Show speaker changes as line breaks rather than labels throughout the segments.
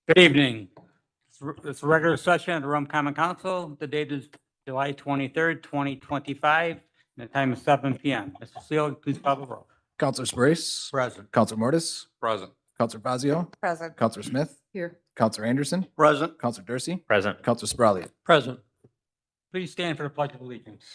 Good evening. It's a regular session of the Rome Common Council. The date is July 23rd, 2025, and the time is 7 PM. Mr. Seal, please call the roll.
Counselor Sprace.
Present.
Counselor Mortis.
Present.
Counselor Fazio.
Present.
Counselor Smith.
Here.
Counselor Anderson.
Present.
Counselor Dursey.
Present.
Counselor Spralle.
Present. Please stand for the Pledge of Allegiance.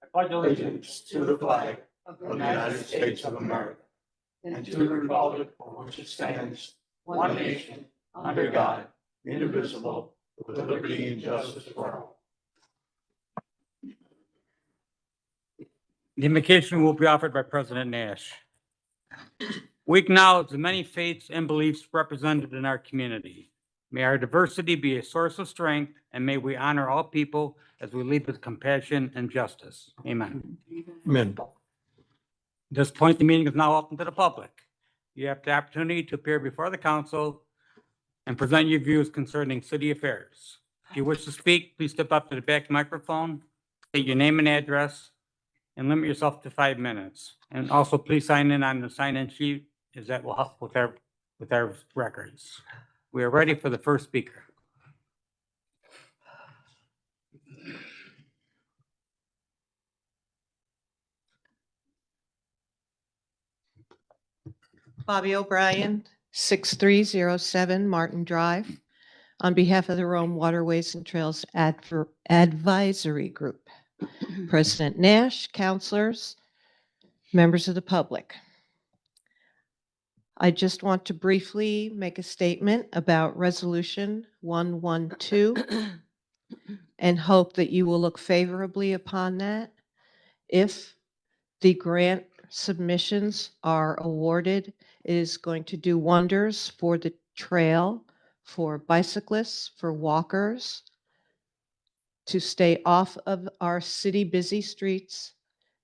I pledge allegiance to the flag of the United States of America and to the republic for which it stands, one nation, under God, indivisible, with liberty and justice for all. The invocation will be offered by President Nash. We acknowledge the many faiths and beliefs represented in our community. May our diversity be a source of strength, and may we honor all people as we lead with compassion and justice. Amen.
Amen.
At this point, the meeting is now open to the public. You have the opportunity to appear before the council and present your views concerning city affairs. If you wish to speak, please step up to the back microphone, state your name and address, and limit yourself to 5 minutes. And also, please sign in on the sign-in sheet, as that will help with our records. We are ready for the first speaker.
Bobby O'Brien, 6307 Martin Drive, on behalf of the Rome Waterways and Trails Advisory Group. President Nash, councilors, members of the public. I just want to briefly make a statement about Resolution 112 and hope that you will look favorably upon that. If the grant submissions are awarded, it is going to do wonders for the trail, for bicyclists, for walkers, to stay off of our city busy streets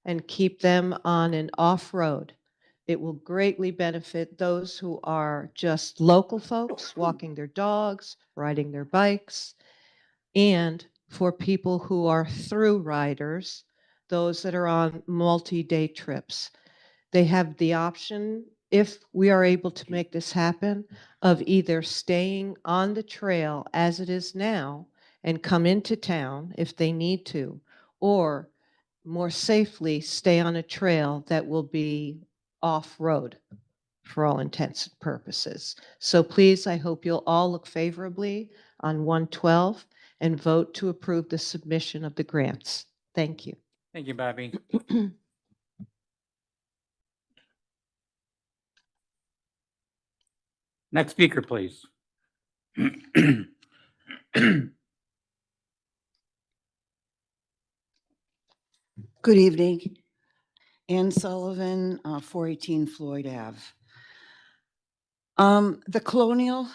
and keep them on an off-road. It will greatly benefit those who are just local folks walking their dogs, riding their bikes, and for people who are through riders, those that are on multi-day trips. They have the option, if we are able to make this happen, of either staying on the trail as it is now and come into town if they need to, or more safely stay on a trail that will be off-road for all intents and purposes. So please, I hope you'll all look favorably on 112 and vote to approve the submission of the grants. Thank you.
Thank you, Bobby. Next speaker, please.
Good evening. Ann Sullivan, 418 Floyd Ave. The Colonial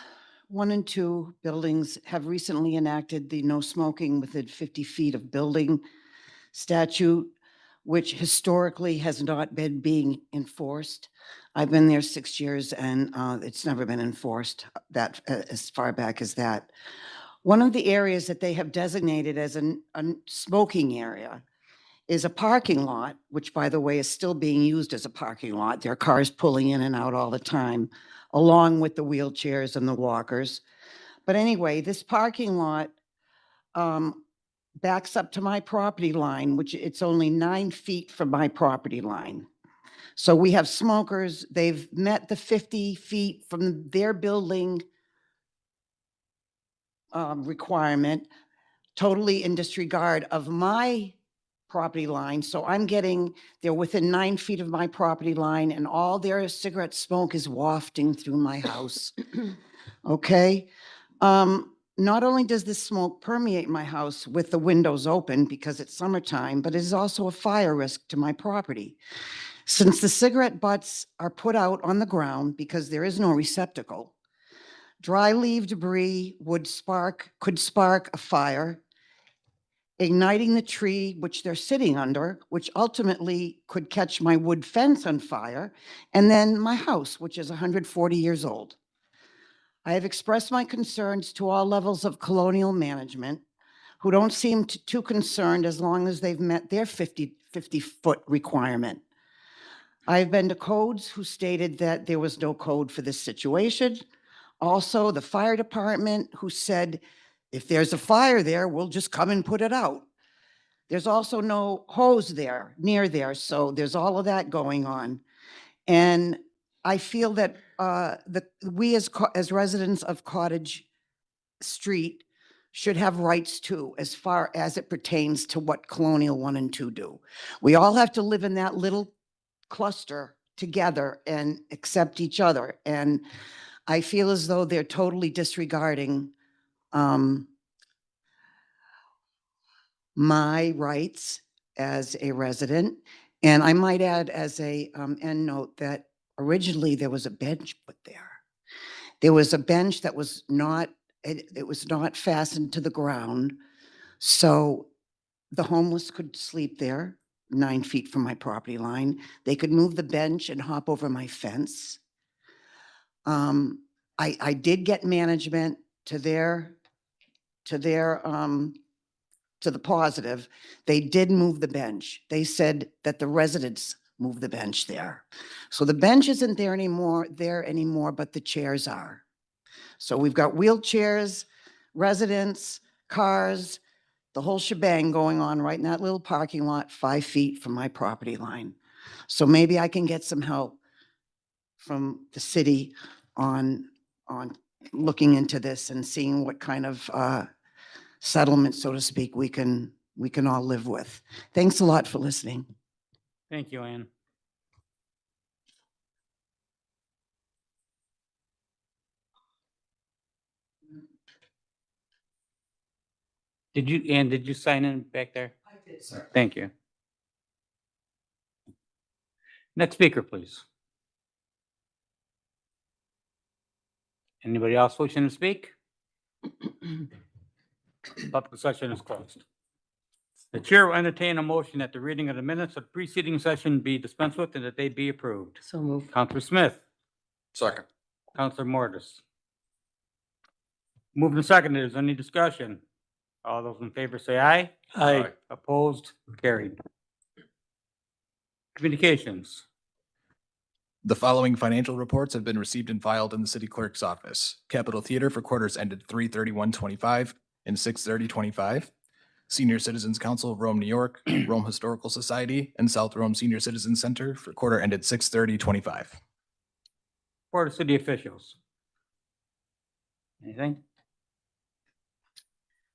1 and 2 buildings have recently enacted the no smoking within 50 feet of building statute, which historically has not been being enforced. I've been there 6 years and it's never been enforced that as far back as that. One of the areas that they have designated as a smoking area is a parking lot, which by the way is still being used as a parking lot. There are cars pulling in and out all the time, along with the wheelchairs and the walkers. But anyway, this parking lot backs up to my property line, which it's only 9 feet from my property line. So we have smokers, they've met the 50 feet from their building requirement, totally in disregard of my property line. So they're within 9 feet of my property line and all their cigarette smoke is wafting through my house. Okay. Not only does this smoke permeate my house with the windows open because it's summertime, but it is also a fire risk to my property. Since the cigarette butts are put out on the ground because there is no receptacle, dry leaf debris could spark a fire, igniting the tree which they're sitting under, which ultimately could catch my wood fence on fire, and then my house, which is 140 years old. I have expressed my concerns to all levels of Colonial management, who don't seem too concerned as long as they've met their 50-foot requirement. I've been to codes who stated that there was no code for this situation. Also, the fire department who said, if there's a fire there, we'll just come and put it out. There's also no hose there, near there, so there's all of that going on. And I feel that we as residents of Cottage Street should have rights too, as far as it pertains to what Colonial 1 and 2 do. We all have to live in that little cluster together and accept each other. And I feel as though they're totally disregarding my rights as a resident. And I might add as a end note that originally there was a bench put there. There was a bench that was not, it was not fastened to the ground. So the homeless could sleep there 9 feet from my property line. They could move the bench and hop over my fence. I did get management to the positive. They did move the bench. They said that the residents moved the bench there. So the bench isn't there anymore, but the chairs are. So we've got wheelchairs, residents, cars, the whole shebang going on right in that little parking lot 5 feet from my property line. So maybe I can get some help from the city on looking into this and seeing what kind of settlement, so to speak, we can all live with. Thanks a lot for listening.
Thank you, Ann. Ann, did you sign in back there?
I did, sir.
Thank you. Next speaker, please. Anybody else wishing to speak? Public session is closed. The chair will entertain a motion that the reading of the minutes of the preceding session be dispensed with and that they be approved.
So moved.
Counselor Smith,
Second.
Counselor Mortis. Moved and seconded. Is there any discussion? All those in favor say aye.
Aye.
Opposed? Carried. Communications.
The following financial reports have been received and filed in the city clerk's office. Capitol Theater for quarters ended 3/31/25 and 6/30/25. Senior Citizens Council of Rome, New York, Rome Historical Society, and South Rome Senior Citizen Center for quarter ended 6/30/25.
Board of City Officials. Anything?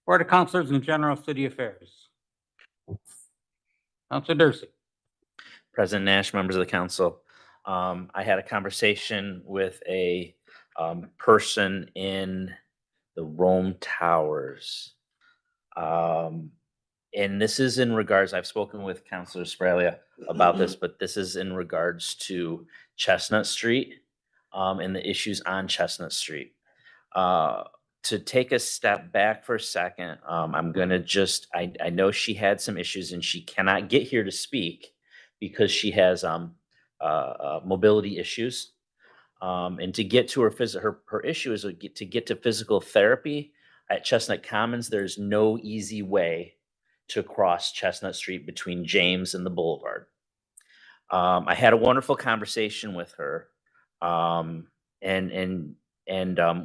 Board of Councilors and General City Affairs. Counselor Dursey.
President Nash, members of the council. I had a conversation with a person in the Rome Towers. And this is in regards, I've spoken with Councilor Spralia about this, but this is in regards to Chestnut Street and the issues on Chestnut Street. To take a step back for a second, I'm going to I know she had some issues and she cannot get here to speak because she has mobility issues. And to get to her issue is to get to physical therapy at Chestnut Commons. There's no easy way to cross Chestnut Street between James and the Boulevard. I had a wonderful conversation with her, and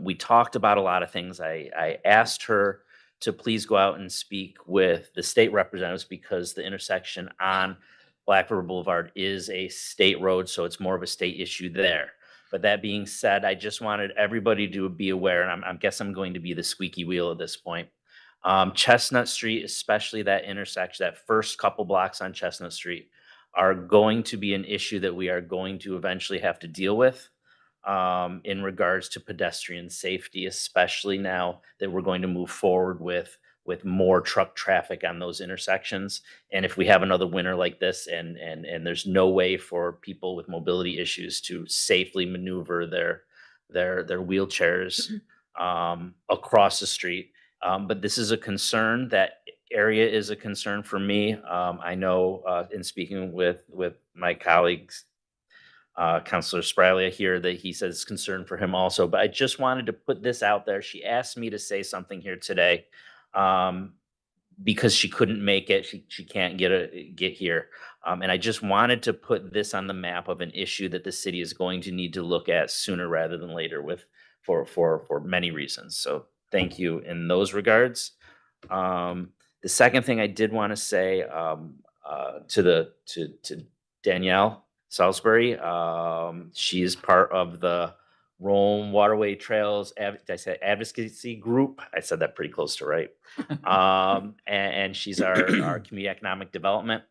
we talked about a lot of things. I asked her to please go out and speak with the state representatives because the intersection on Black River Boulevard is a state road, so it's more of a state issue there. But that being said, I just wanted everybody to be aware, and I guess I'm going to be the squeaky wheel at this point. Chestnut Street, especially that intersection, that first couple blocks on Chestnut Street, are going to be an issue that we are going to eventually have to deal with in regards to pedestrian safety, especially now that we're going to move forward with more truck traffic on those intersections. And if we have another winter like this and there's no way for people with mobility issues to safely maneuver their wheelchairs across the street. But this is a concern. That area is a concern for me. I know in speaking with my colleagues, Councilor Spralia here, that he says it's concern for him also. But I just wanted to put this out there. She asked me to say something here today because she couldn't make it. She can't get here. And I just wanted to put this on the map of an issue that the city is going to need to look at sooner rather than later for many reasons. So thank you in those regards. The second thing I did want to say to Danielle Salisbury, she's part of the Rome Waterway Trails did I say advocacy group. I said that pretty close to right. And she's our community economic development.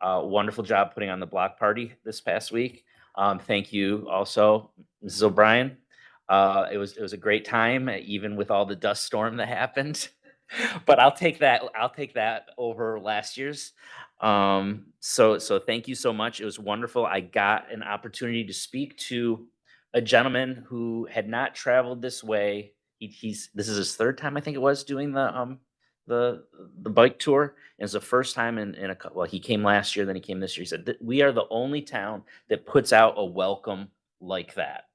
Wonderful job putting on the block party this past week. Thank you also, Mrs. O'Brien. It was a great time, even with all the dust storm that happened. But I'll take that over last year's. So thank you so much. It was wonderful. I got an opportunity to speak to a gentleman who had not traveled this way. This is his third time, I think it was, doing the bike tour. And it's the first time well, he came last year, then he came this year. He said, we are the only town that puts out a welcome like that.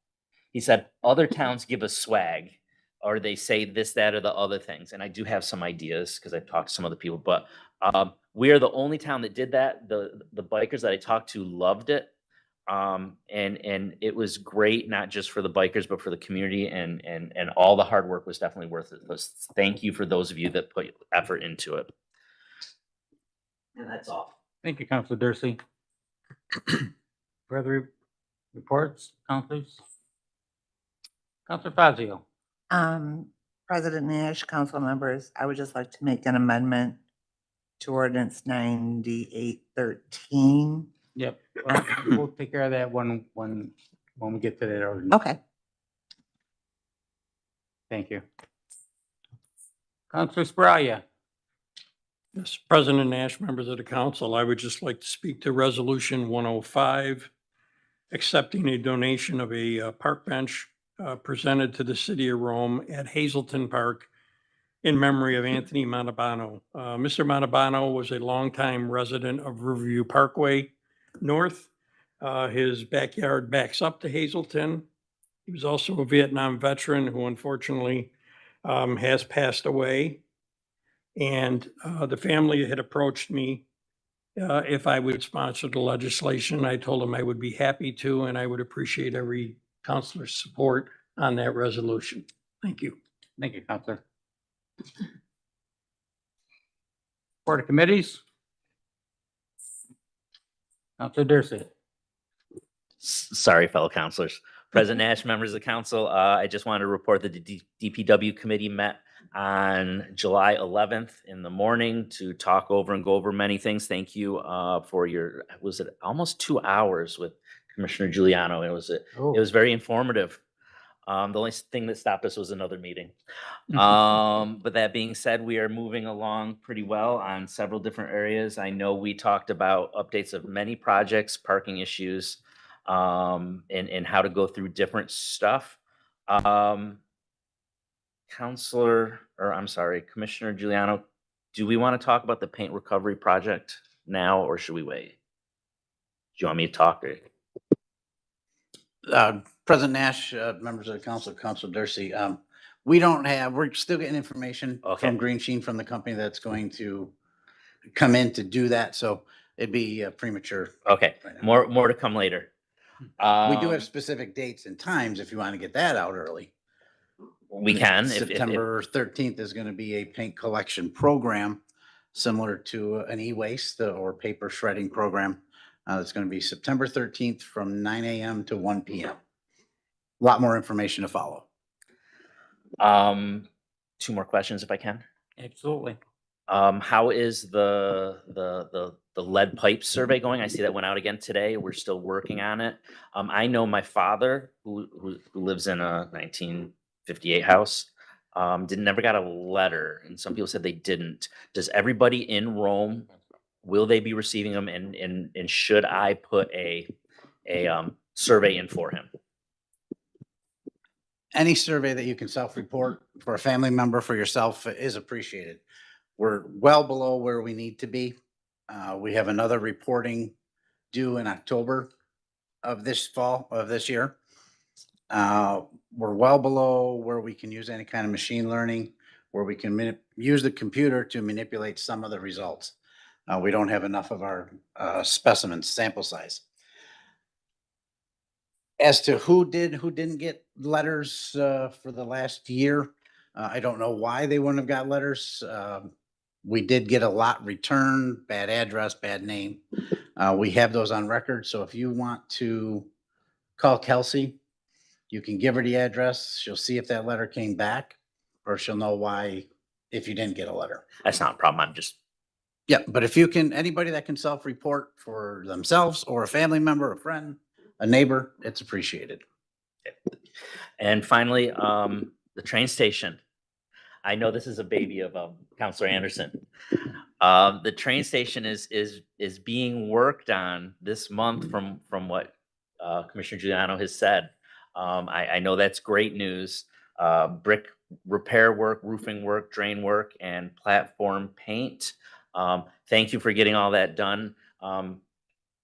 He said, other towns give us swag, or they say this, that, or the other things. And I do have some ideas because I've talked to some other people, but we are the only town that did that. The bikers that I talked to loved it. And it was great, not just for the bikers, but for the community, and all the hard work was definitely worth it. Thank you for those of you that put effort into it. And that's all.
Thank you, Councilor Dursey. Further reports, councilors? Councilor Fazio.
President Nash, council members, I would just like to make an amendment to ordinance 9813.
Yep, we'll take care of that when we get to that ordinance.
Okay.
Thank you. Councilor Spravia.
Yes, President Nash, members of the council, I would just like to speak to Resolution 105, accepting a donation of a park bench presented to the city of Rome at Hazelton Park in memory of Anthony Montalbano. Mr. Montalbano was a longtime resident of Riverview Parkway North. His backyard backs up to Hazelton. He was also a Vietnam veteran who unfortunately has passed away. And the family had approached me if I would sponsor the legislation. I told them I would be happy to, and I would appreciate every councilor's support on that resolution. Thank you.
Thank you, Councilor. Board of Committees. Councilor Dursey.
Sorry, fellow councilors. President Nash, members of the council, I just wanted to report that the DPW committee met on July 11th in the morning to talk over and go over many things. Thank you for was it almost 2 hours with Commissioner Giuliano? It was very informative. The only thing that stopped us was another meeting. But that being said, we are moving along pretty well on several different areas. I know we talked about updates of many projects, parking issues, and how to go through different stuff. Commissioner Giuliano, do we want to talk about the paint recovery project now, or should we wait? Do you want me to talk?
President Nash, members of the council, Councilor Dursey, we're still getting information
Okay.
from Green Sheen, from the company that's going to come in to do that. So it'd be premature.
Okay,
right now.
more to come later.
We do have specific dates and times if you want to get that out early.
We can.
September 13th is going to be a paint collection program similar to an e-waste or paper shredding program. It's going to be September 13th from 9 a.m. to 1 p.m. A lot more information to follow.
2 more questions if I can.
Absolutely.
How is the lead pipe survey going? I see that went out again today. We're still working on it. I know my father, who lives in a 1958 house, never got a letter, and some people said they didn't. Does everybody in Rome, will they be receiving them? And should I put a survey in for him?
Any survey that you can self-report for a family member, for yourself, is appreciated. We're well below where we need to be. We have another reporting due in October of this year. We're well below where we can use any kind of machine learning, where we can use the computer to manipulate some of the results. We don't have enough of our specimens sample size. As to who didn't get letters for the last year, I don't know why they wouldn't have got letters. We did get a lot returned, bad address, bad name. We have those on record, so if you want to call Kelsey, you can give her the address. She'll see if that letter came back, or she'll know why if you didn't get a letter.
That's not a problem. I'm just,
Yeah, but if you can, anybody that can self-report for themselves or a family member, a friend, a neighbor, it's appreciated.
and finally, the train station. I know this is a baby of Counselor Anderson. The train station is being worked on this month from what Commissioner Giuliano has said. I know that's great news. Brick repair work, roofing work, drain work, and platform paint. Thank you for getting all that done.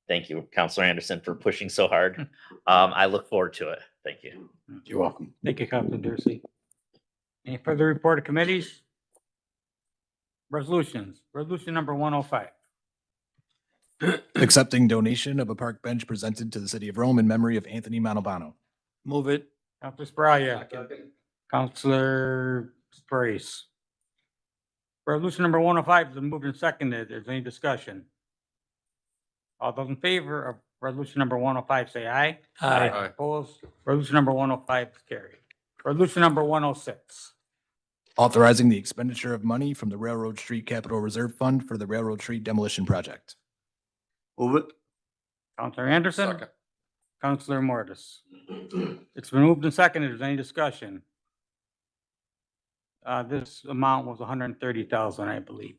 Thank you, Counselor Anderson, for pushing so hard. I look forward to it. Thank you.
You're welcome.
Thank you, Councilor Dursey. Any further report of committees? Resolutions, resolution number 105.
Accepting donation of a park bench presented to the city of Rome in memory of Anthony Manobano.
Move it.
Counselor Spravia. Counselor Sprace. Resolution number 105 has been moved and seconded. Is there any discussion? All those in favor of resolution number 105, say aye.
Aye.
Opposed? Resolution number 105 is carried. Resolution number 106.
Authorizing the expenditure of money from the Railroad Street Capital Reserve Fund for the Railroad Street demolition project.
Move it.
Counselor Anderson. Counselor Mortis. It's been moved and seconded. Is there any discussion? This amount was 130,000, I believe.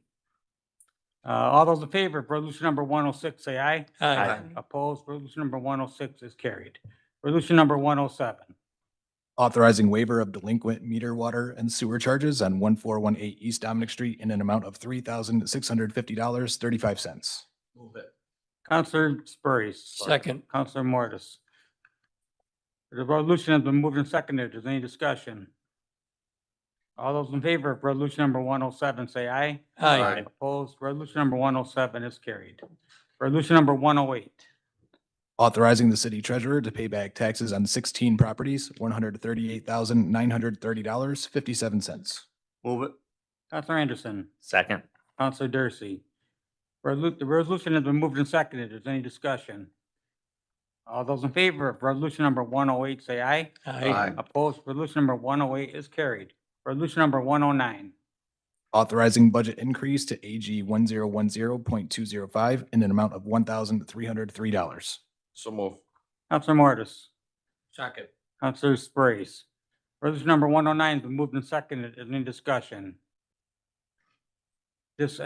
All those in favor of resolution number 106, say aye.
Aye.
Opposed? Resolution number 106 is carried. Resolution number 107.
Authorizing waiver of delinquent meter, water, and sewer charges on 1418 East Dominic Street in an amount of $3,650.35.
Move it.
Counselor Sperry.
Second.
Counselor Mortis. The resolution has been moved and seconded. Is there any discussion? All those in favor of resolution number 107, say aye.
Aye.
Opposed? Resolution number 107 is carried. Resolution number 108.
Authorizing the city treasurer to pay back taxes on 16 properties, $138,930.57.
Move it.
Counselor Anderson.
Second.
Counselor Dursey. The resolution has been moved and seconded. Is there any discussion? All those in favor of resolution number 108, say aye.
Aye.
Opposed? Resolution number 108 is carried. Resolution number 109.
Authorizing budget increase to AG 1010.205 in an amount of $1,303.
So move.
Counselor Mortis.
Second.
Counselor Sprace. Resolution number 109 has been moved and seconded. Is there any discussion? This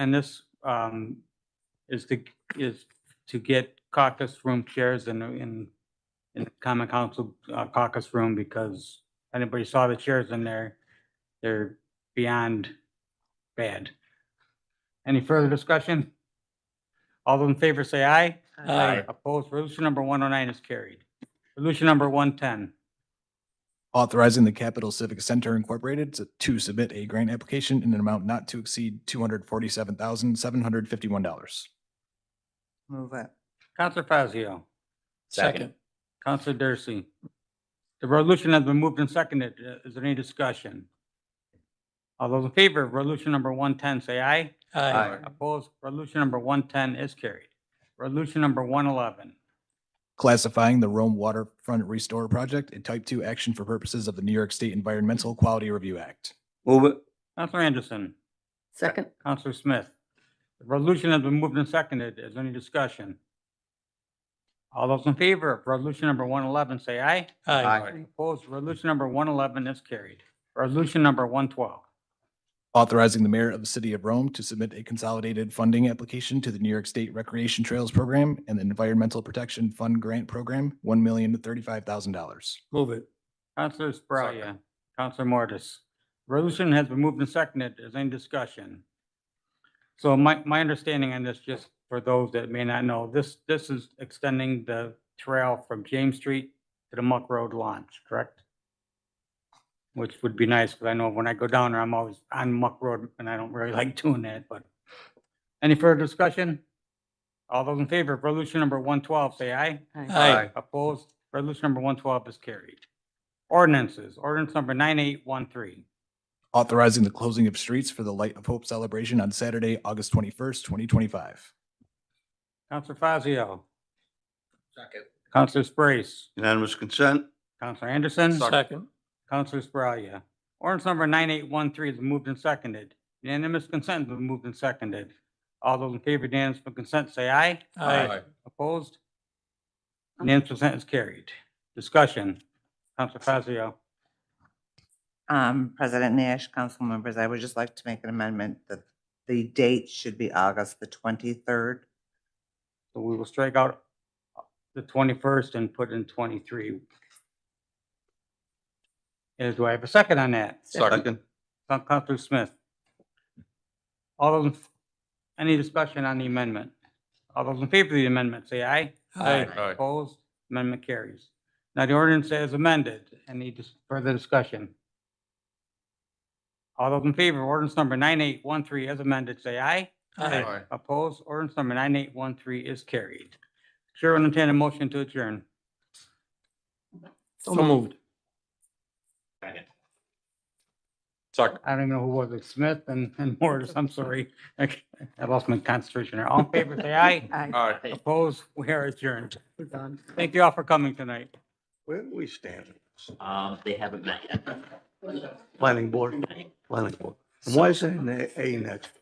is to get caucus room chairs in the common council caucus room, because anybody saw the chairs in there, they're beyond bad. Any further discussion? All those in favor say aye.
Aye.
Opposed? Resolution number 109 is carried. Resolution number 110.
Authorizing the Capital Civic Center Incorporated to submit a grant application in an amount not to exceed $247,751.
Move it.
Counselor Fazio.
Second.
Counselor Dursey. The resolution has been moved and seconded. Is there any discussion? All those in favor of resolution number 110, say aye.
Aye.
Opposed? Resolution number 110 is carried. Resolution number 111.
Classifying the Rome Waterfront Restore Project a Type 2 action for purposes of the New York State Environmental Quality Review Act.
Move it.
Counselor Anderson.
Second.
Counselor Smith. The resolution has been moved and seconded. Is there any discussion? All those in favor of resolution number 111, say aye.
Aye.
Opposed? Resolution number 111 is carried. Resolution number 112.
Authorizing the mayor of the city of Rome to submit a consolidated funding application to the New York State Recreation Trails Program and the Environmental Protection Fund Grant Program, $1,035,000.
Move it.
Counselor Spravia. Counselor Mortis. Resolution has been moved and seconded. Is there any discussion? So my understanding on this, just for those that may not know, this is extending the trail from James Street to the Muck Road launch, correct? Which would be nice, because I know when I go down there, I'm always on Muck Road, and I don't really like doing that, but Any further discussion? All those in favor of resolution number 112, say aye.
Aye.
Opposed? Resolution number 112 is carried. Ordinances, ordinance number 9813.
Authorizing the closing of streets for the Light of Hope celebration on Saturday, August 21st, 2025.
Counselor Fazio,
Second.
Counselor Sprace,
Unanimous consent?
Counselor Anderson,
Second.
Counselor Sbralia. Ordinance number 9813 is moved and seconded. Unanimous consent has been moved and seconded. All those in favor of unanimous consent, say aye.
Aye.
Opposed? Unanimous consent is carried. Discussion. Counselor Fazio.
President Nash, council members, I would just like to make an amendment that the date should be August the 23rd.
So we will strike out the 21st and put in 23. Do I have a second on that?
Second.
Counselor Smith. All those, any discussion on the amendment? All those in favor of the amendment, say aye.
Aye.
Opposed? Amendment carries. Now the ordinance as amended. Any further discussion? All those in favor of ordinance number 9813 as amended, say aye.
Aye.
Opposed? Ordinance number 9813 is carried. Chair will entertain a motion to adjourn.
So moved.
Second.
I don't even know who was it, Smith and Morris, I'm sorry. I lost my concentration there. All in favor, say aye.
Aye.
Opposed? We are adjourned. Thank you all for coming tonight.
Where do we stand?
They haven't met yet.
Planning board? Planning board. And why is it an A next?